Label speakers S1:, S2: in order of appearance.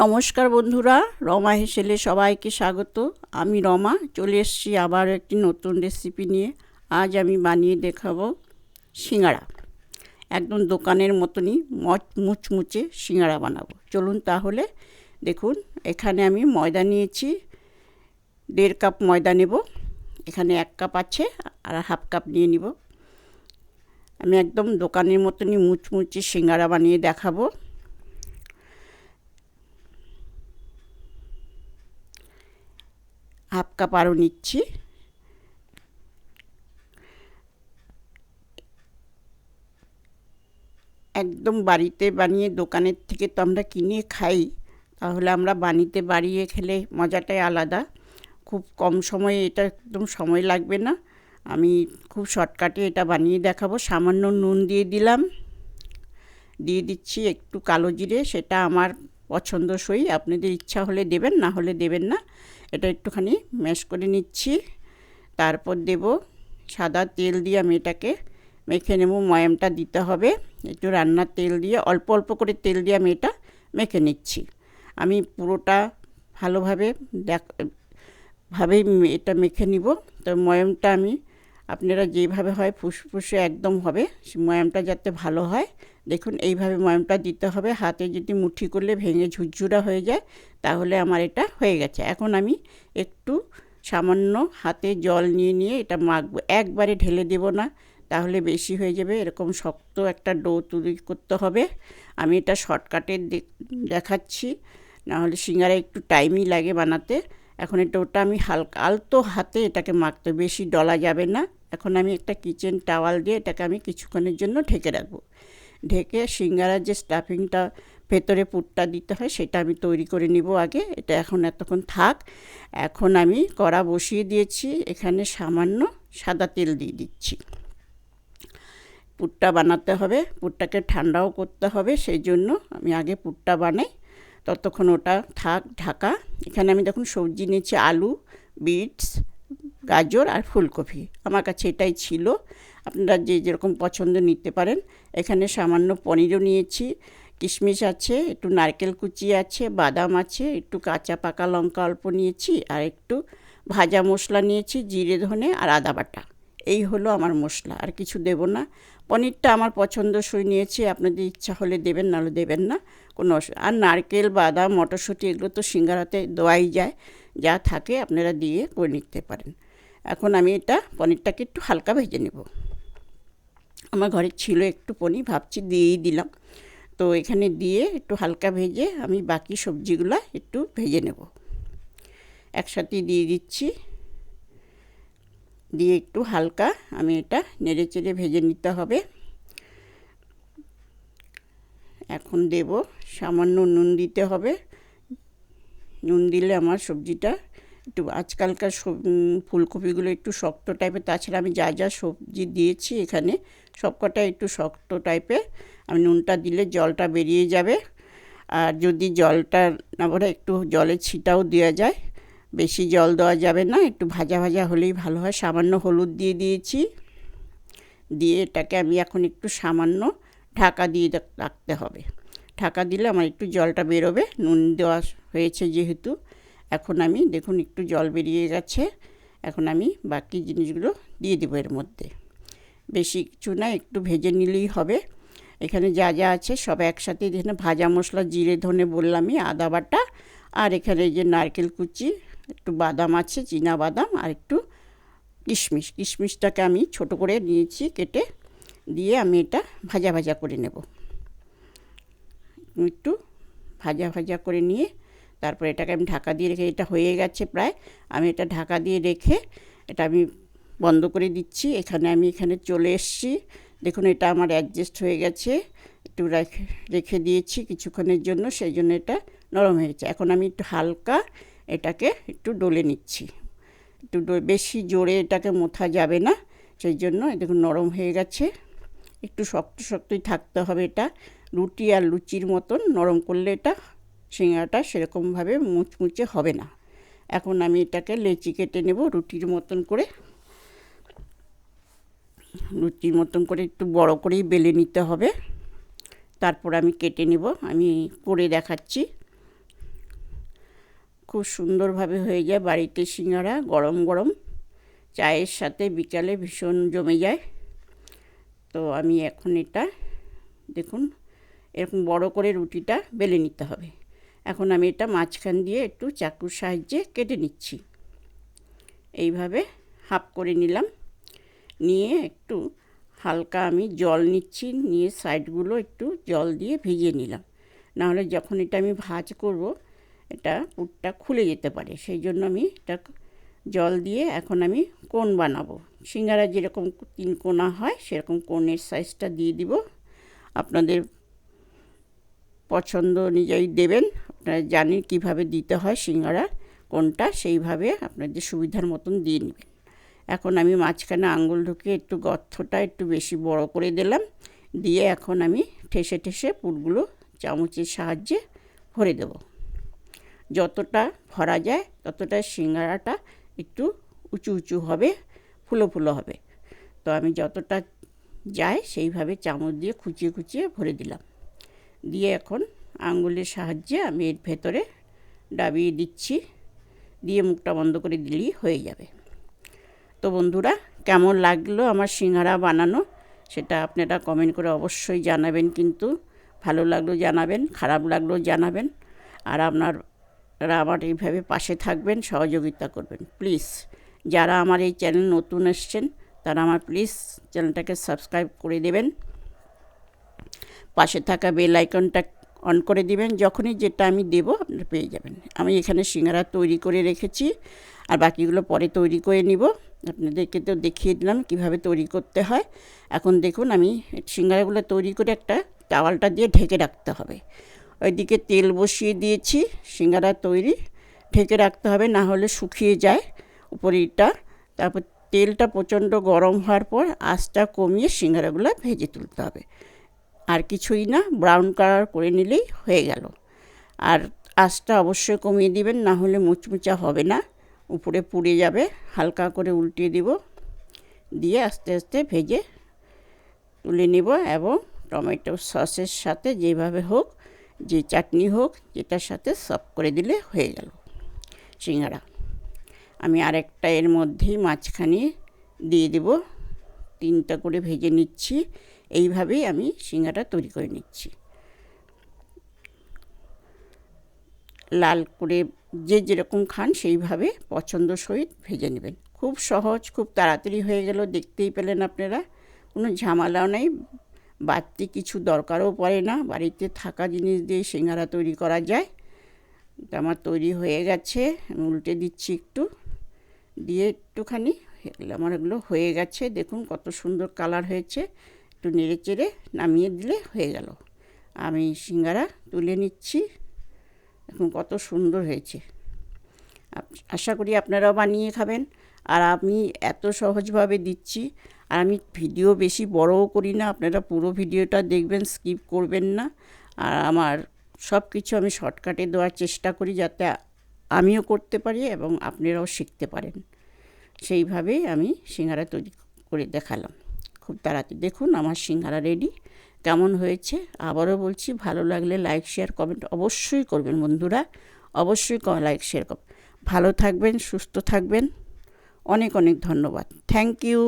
S1: নমস্কার বন্ধুরা, রমা হেসেলে সবাইকে স্বাগত। আমি রমা চলে এসেছি আবার একটি নতুন রেসিপি নিয়ে। আজ আমি বানিয়ে দেখাবো সিঙ্গারা। একদম দোকানের মতনই মুচমুচে সিঙ্গারা বানাবো। চলুন তাহলে দেখুন। এখানে আমি ময়দা নিয়েছি, 1.5 কাপ ময়দা নেব। এখানে 1 কাপ আছে আর হাফ কাপ নিয়ে নিব। আমি একদম দোকানের মতনই মুচমুচে সিঙ্গারা বানিয়ে দেখাবো। হাফ কাপ আরও নিচ্ছি। একদম বাড়িতে বানিয়ে, দোকানের থেকে তো আমরা কিনে খাই, তাহলে আমরা বাড়িতে বানিয়ে খেলে মজাটাই আলাদা। খুব কম সময়ে, এটা একদম সময় লাগবে না। আমি খুব শর্টকাটে এটা বানিয়ে দেখাবো। সামান্য নুন দিয়ে দিলাম, দিয়ে দিচ্ছি একটু কালো জিরে, সেটা আমার পছন্দসই। আপনাদের ইচ্ছা হলে দেবেন, না হলে দেবেন না। এটা একটুখানি ম্যাশ করে নিচ্ছি। তারপর দেব সাদা তেল দিয়ে আমি এটাকে মেখে নেব। ময়ামটা দিতে হবে একটু রান্নার তেল দিয়ে, অল্প অল্প করে তেল দিয়ে আমি এটা মেখে নিচ্ছি। আমি পুরোটা ভালোভাবে এটা মেখে নিব। তো ময়ামটা আমি, আপনারা যেভাবে হয় ফুসফুসে একদম হবে, ময়ামটা যাতে ভালো হয়, দেখুন এইভাবে ময়ামটা দিতে হবে। হাতে যদি মুঠি করলে ভেঙে ঝুরঝুরা হয়ে যায়, তাহলে আমার এটা হয়ে গেছে। এখন আমি একটু সামান্য হাতে জল নিয়ে নিয়ে এটা মাখবো। একবারে ঢেলে দেব না, তাহলে বেশি হয়ে যাবে। এরকম শক্ত একটা ডো তৈরি করতে হবে। আমি এটা শর্টকাটে দেখাচ্ছি, নাহলে সিঙ্গারা একটু টাইমই লাগে বানাতে। এখন ওটা আমি হালকা আলতো হাতে এটাকে মাখতে, বেশি ডলা যাবে না। এখন আমি একটা কিচেন টাওয়াল দিয়ে এটাকে আমি কিছুক্ষণের জন্য ঢেকে রাখবো। ঢেকে সিঙ্গারার যে স্টাফিংটা, ভেতরে পুরটা দিতে হয়, সেটা আমি তৈরি করে নিব আগে। এটা এখন এতক্ষণ থাক। এখন আমি কড়া বসিয়ে দিয়েছি, এখানে সামান্য সাদা তেল দিয়ে দিচ্ছি। পুরটা বানাতে হবে, পুরটাকে ঠান্ডাও করতে হবে, সেই জন্য আমি আগে পুরটা বানাই, ততক্ষণ ওটা থাক ঢাকা। এখানে আমি দেখুন সবজি নিয়েছি, আলু, বিটস, গাজর আর ফুলকপি। আমার কাছে এটাই ছিল, আপনারা যে যেরকম পছন্দ নিতে পারেন। এখানে সামান্য পনিরও নিয়েছি, কিশমিশ আছে, একটু নারকেল কুচি আছে, বাদাম আছে, একটু কাঁচা পাকা লঙ্কা অল্প নিয়েছি, আর একটু ভাজা মশলা নিয়েছি, জিরে ধনে আর আদা বাটা। এই হলো আমার মশলা, আর কিছু দেব না। পনিরটা আমার পছন্দসই নিয়েছি, আপনাদের ইচ্ছা হলে দেবেন, নাহলে দেবেন না, কোনো অসুবিধা। আর নারকেল, বাদাম, মটরশুঁটি এগুলো তো সিঙ্গারাতে দেওয়াই যায়, যা থাকে আপনারা দিয়ে করে নিতে পারেন। এখন আমি এটা পনিরটাকে একটু হালকা ভেজে নেব। আমার ঘরে ছিল একটু পনির, ভাবছি দিয়েই দিলাম। তো এখানে দিয়ে একটু হালকা ভেজে আমি বাকি সবজিগুলো একটু ভেজে নেব। একসাথে দিয়ে দিচ্ছি, দিয়ে একটু হালকা আমি এটা নেড়ে চেড়ে ভেজে নিতে হবে। এখন দেব সামান্য নুন দিতে হবে। নুন দিলে আমার সবজিটা একটু, আজকালকার ফুলকপিগুলো একটু শক্ত টাইপের, তাছাড়া আমি যা যা সবজি দিয়েছি এখানে সবকটা একটু শক্ত টাইপের। আমি নুনটা দিলে জলটা বেরিয়ে যাবে, আর যদি জলটা না ভরে একটু জলের ছিটাও দেওয়া যায়, বেশি জল দেওয়া যাবে না, একটু ভাজা ভাজা হলেই ভালো হয়। সামান্য হলুদ দিয়ে দিয়েছি, দিয়ে এটাকে আমি এখন একটু সামান্য ঢাকা দিয়ে রাখতে হবে। ঢাকা দিলে আমার একটু জলটা বেরোবে, নুন দেওয়া হয়েছে যেহেতু। এখন আমি দেখুন একটু জল বেরিয়ে গেছে। এখন আমি বাকি জিনিসগুলো দিয়ে দেবো এর মধ্যে। বেশি কিছু না, একটু ভেজে নিলেই হবে। এখানে যা যা আছে সব একসাথে, এখানে ভাজা মশলা, জিরে ধনে বললামই, আদা বাটা, আর এখানে যে নারকেল কুচি, একটু বাদাম আছে, চীনা বাদাম, আর একটু কিশমিশটাকে আমি ছোট করে নিয়েছি কেটে, দিয়ে আমি এটা ভাজা ভাজা করে নেব। একটু ভাজা ভাজা করে নিয়ে তারপর এটাকে আমি ঢাকা দিয়ে রেখে, এটা হয়ে গেছে প্রায়, আমি এটা ঢাকা দিয়ে রেখে এটা আমি বন্ধ করে দিচ্ছি। এখানে চলে এসেছি, দেখুন এটা আমার অ্যাডজাস্ট হয়ে গেছে। একটু রেখে দিয়েছি কিছুক্ষণের জন্য, সেই জন্য এটা নরম হয়েছে। এখন আমি একটু হালকা এটাকে একটু ডলে নিচ্ছি। একটু বেশি জোরে এটাকে মোথা যাবে না, সেই জন্য দেখুন নরম হয়ে গেছে। একটু শক্ত শক্তই থাকতে হবে এটা, রুটি আর লুচির মতন নরম করলে এটা সিঙ্গারাটা সেরকমভাবে মুচমুচে হবে না। এখন আমি এটাকে লেচি কেটে নেব রুটির মতন করে। একটু বড় করেই বেলে নিতে হবে, তারপর আমি কেটে নেব। আমি করে দেখাচ্ছি। খুব সুন্দরভাবে হয়ে যায়। বাড়িতে সিঙ্গারা গরম গরম চায়ের সাথে বিকালে ভীষণ জমে যায়। তো আমি এখন এটা দেখুন এরকম বড় করে রুটিটা বেলে নিতে হবে। এখন আমি এটা মাঝখান দিয়ে একটু চাকুর সাহায্যে কেটে নিচ্ছি। এইভাবে হাফ করে নিলাম, নিয়ে একটু হালকা আমি জল নিচ্ছি, নিয়ে সাইডগুলো একটু জল দিয়ে ভিজিয়ে নিলাম। নাহলে যখন এটা আমি ভাজ করব এটা পুরটা খুলে যেতে পারে, সেই জন্য আমি এটা জল দিয়ে এখন আমি কোণ বানাবো। সিঙ্গারা যেরকম 3 কোণা হয় সেরকম কোণের সাইজটা দিয়ে দিব। আপনাদের পছন্দ অনুযায়ী দেবেন, আপনারা জানেন কীভাবে দিতে হয় সিঙ্গারা কোণটা, সেইভাবে আপনাদের সুবিধার মতন দিয়ে নেবেন। এখন আমি মাঝখানে আঙুল ঢুকিয়ে একটু গর্তটা একটু বেশি বড় করে দিলাম, দিয়ে এখন আমি ঠেসে ঠেসে পুরগুলো চামচের সাহায্যে ভরে দেব। যতটা ভরা যায় ততটা সিঙ্গারাটা একটু উঁচু উঁচু হবে, ফুলো ফুলো হবে। তো আমি যতটা যায় সেইভাবে চামচ দিয়ে খুঁচিয়ে খুঁচিয়ে ভরে দিলাম। দিয়ে এখন আঙুলের সাহায্যে আমি এর ভেতরে ডাবিয়ে দিচ্ছি, দিয়ে মুখটা বন্ধ করে দিলেই হয়ে যাবে। তো বন্ধুরা, কেমন লাগলো আমার সিঙ্গারা বানানো সেটা আপনারা কমেন্ট করে অবশ্যই জানাবেন। কিন্তু ভালো লাগলো জানাবেন, খারাপ লাগলো জানাবেন। আর আপনারা আমার এইভাবে পাশে থাকবেন, সহযোগিতা করবেন প্লিজ। যারা আমার এই চ্যানেল নতুন এসছেন তারা আমার প্লিজ চ্যানেলটাকে সাবস্ক্রাইব করে দেবেন, পাশে থাকা বেল আইকনটা অন করে দিবেন। যখনই যেটা আমি দেবো আপনারা পেয়ে যাবেন। আমি এখানে সিঙ্গারা তৈরি করে রেখেছি, আর বাকিগুলো পরে তৈরি করে নিব। আপনাদেরকে তো দেখিয়ে দিলাম কিভাবে তৈরি করতে হয়। এখন দেখুন আমি সিঙ্গারাগুলো তৈরি করে একটা টাওয়ালটা দিয়ে ঢেকে রাখতে হবে। ওইদিকে তেল বসিয়ে দিয়েছি, সিঙ্গারা তৈরি, ঢেকে রাখতে হবে, না হলে শুকিয়ে যায় উপরেটা। তারপর তেলটা প্রচণ্ড গরম হওয়ার পর আঁচটা কমিয়ে সিঙ্গারাগুলো ভেজে তুলতে হবে। আর কিছুই না, ব্রাউন কালার করে নিলেই হয়ে গেল। আর আঁচটা অবশ্যই কমিয়ে দিবেন, না হলে মুচমুচা হবে না, উপরে পুড়ে যাবে। হালকা করে উল্টিয়ে দিব, দিয়ে আস্তে আস্তে ভেজে তুলে নেব। এবং টমেটো সসের সাথে যেভাবে হোক, যে চাটনি হোক, যেটার সাথে সার্ভ করে দিলে হয়ে গেল সিঙ্গারা। আমি আরেকটা এর মধ্যেই মাঝখানে দিয়ে দেব, 3টা করে ভেজে নিচ্ছি। এইভাবেই আমি সিঙ্গারা তৈরি করে নিচ্ছি। লাল করে যে যেরকম খান সেইভাবে পছন্দ সহিত ভেজে নেবেন। খুব সহজ, খুব তাড়াতাড়ি হয়ে গেল, দেখতেই পেলেন আপনারা। কোনো ঝামেলাও নেই, বাড়তি কিছু দরকারও পড়ে না, বাড়িতে থাকা জিনিস দিয়ে সিঙ্গারা তৈরি করা যায়। আমার তৈরি হয়ে গেছে, আমি উল্টে দিচ্ছি একটু, দিয়ে একটুখানি আমার এগুলো হয়ে গেছে। দেখুন কত সুন্দর কালার হয়েছে, একটু নেড়ে চেড়ে নামিয়ে দিলে হয়ে গেল। আমি সিঙ্গারা তুলে নিচ্ছি, এখন কত সুন্দর হয়েছে। আশা করি আপনারাও বানিয়ে খাবেন। আর আমি এত সহজভাবে দিচ্ছি, আর আমি ভিডিও বেশি বড়ও করি না, আপনারা পুরো ভিডিওটা দেখবেন, স্কিপ করবেন না। আর আমার সব কিছু আমি শর্টকাটে দেওয়ার চেষ্টা করি, যাতে আমিও করতে পারি এবং আপনারাও শিখতে পারেন। সেইভাবেই আমি সিঙ্গারা তৈরি করে দেখালাম খুব তাড়াতাড়ি। দেখুন আমার সিঙ্গারা রেডি। কেমন হয়েছে আবারও বলছি, ভালো লাগলে লাইক শেয়ার কমেন্ট অবশ্যই করবেন বন্ধুরা, অবশ্যই লাইক শেয়ার করবেন। ভালো থাকবেন, সুস্থ থাকবেন। অনেক অনেক ধন্যবাদ। Thank you.